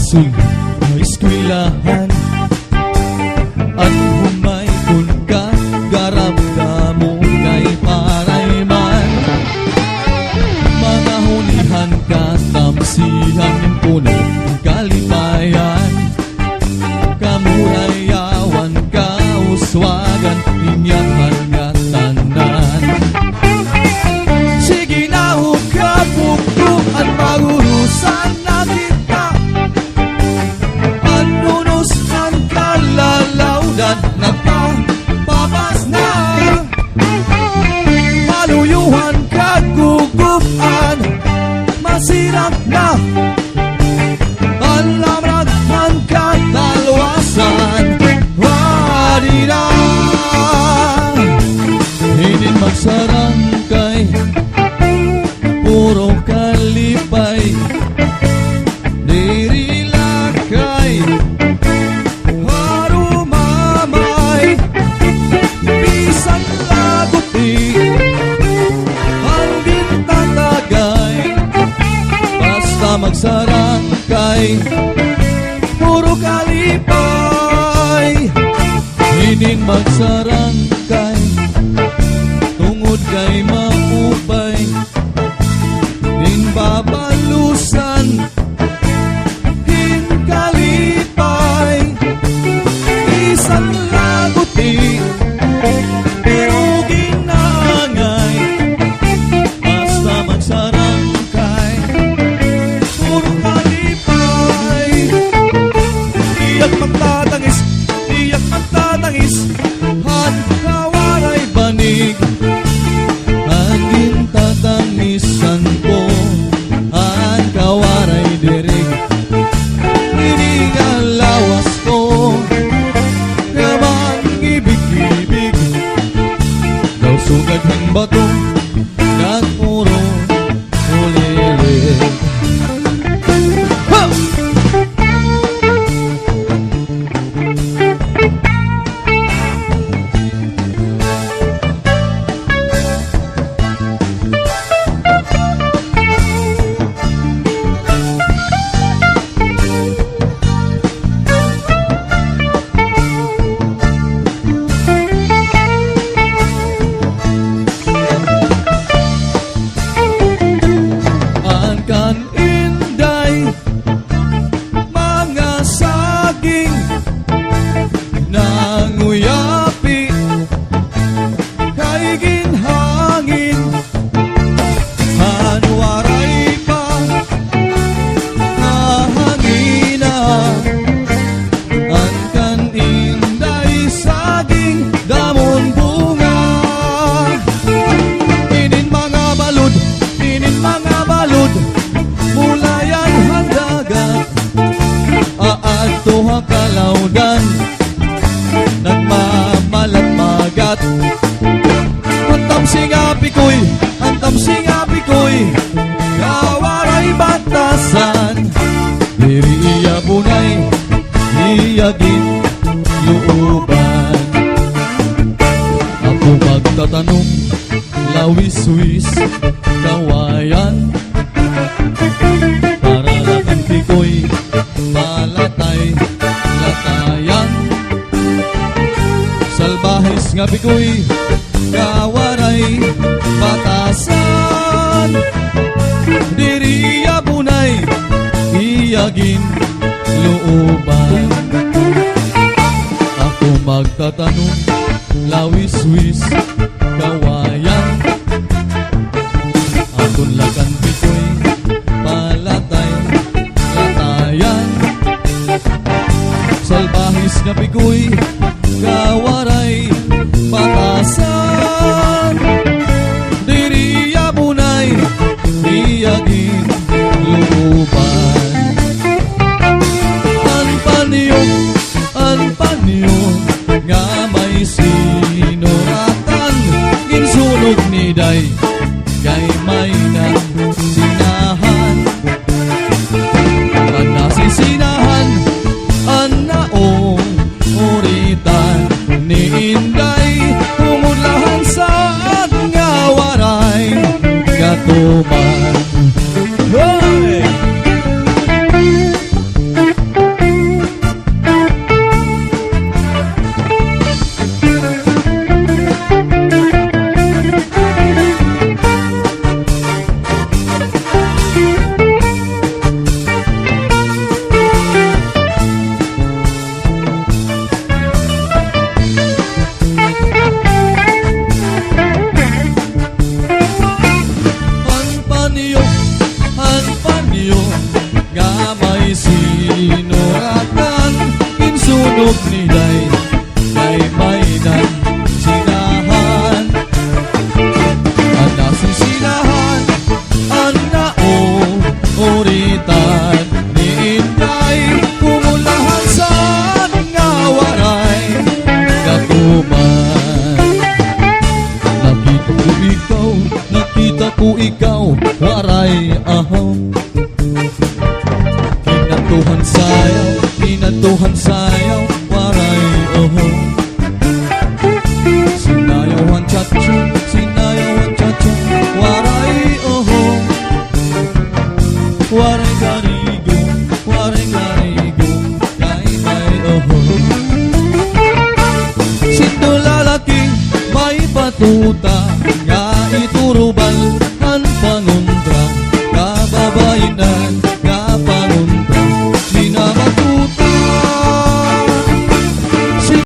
nasud nga eskwilahan. An humay kun ka garamdamo kay parayman. Mga hunihan ka tamsihan puno kalipayan. Kamurayawan ka uswagan inyahan nga tanan. Sige na hukapukruan magurusan na kita. Anunos ang kalalawdan nagpapabas na. Maluyuhan kagugupan masirap na. Alamrag ang katalwasan wadi na. Hindi magsarangkay puro kalipay. Diri lakay harumamay. Bisan laguti ang bintatagay. Basta magsarangkay puro kalipay. Hindi magsarangkay tungod kay maupay. Din babalusan din kalipay. Isang laguti pero ginangay. Basta magsarangkay puro kalipay. Iyak magtatangis, iyak magtatangis. Han kawaray banig ang gintatangisan ko. Han kawaray dirig inigalawas ko. Kamang ibig-ibig daw sugad ng bato at puro ulilig. Ha! Kan inday mga saging nanguyapi kay ginhangin. Hanwaray pa hangina. An kan inday saging damon bunga. Inin mga balud, inin mga balud mulayan handagat. Aadto kalawdan nagmamalat-magat. Antam singapi ko'y, antam singapi ko'y kawaray batasan. Diri iya bunay iyagin luuban. Ako magtatanong lawis-wis kawayan. Para lakang pikoy malatay latayan. Salbahes nga pikoy kawaray batasan. Diri bunay iyagin looban. Ako magtatanong lawis-wis kawayan. Akon lakan pikoy palatay latayan. Salbahis nga pikoy kawaray batasan. Diri bunay iyagin luuban. An paniyong nga may sinuratan. Ginsunog ni day kay may nasinahan. Pag nasisinahan ang naong uri sunog ni day kay may nan sinahan. Ana sisinahan ang nauritan ni Inday kumulahan sa nga waray katuman. Nakita ko ikaw, waray ahaw. Kinatuhan sayaw, waray ahaw. Sinayawan chacho, waray ahaw. Waray garigo, kay may ahaw. Sinto lalaki, may patuta, nga iturubal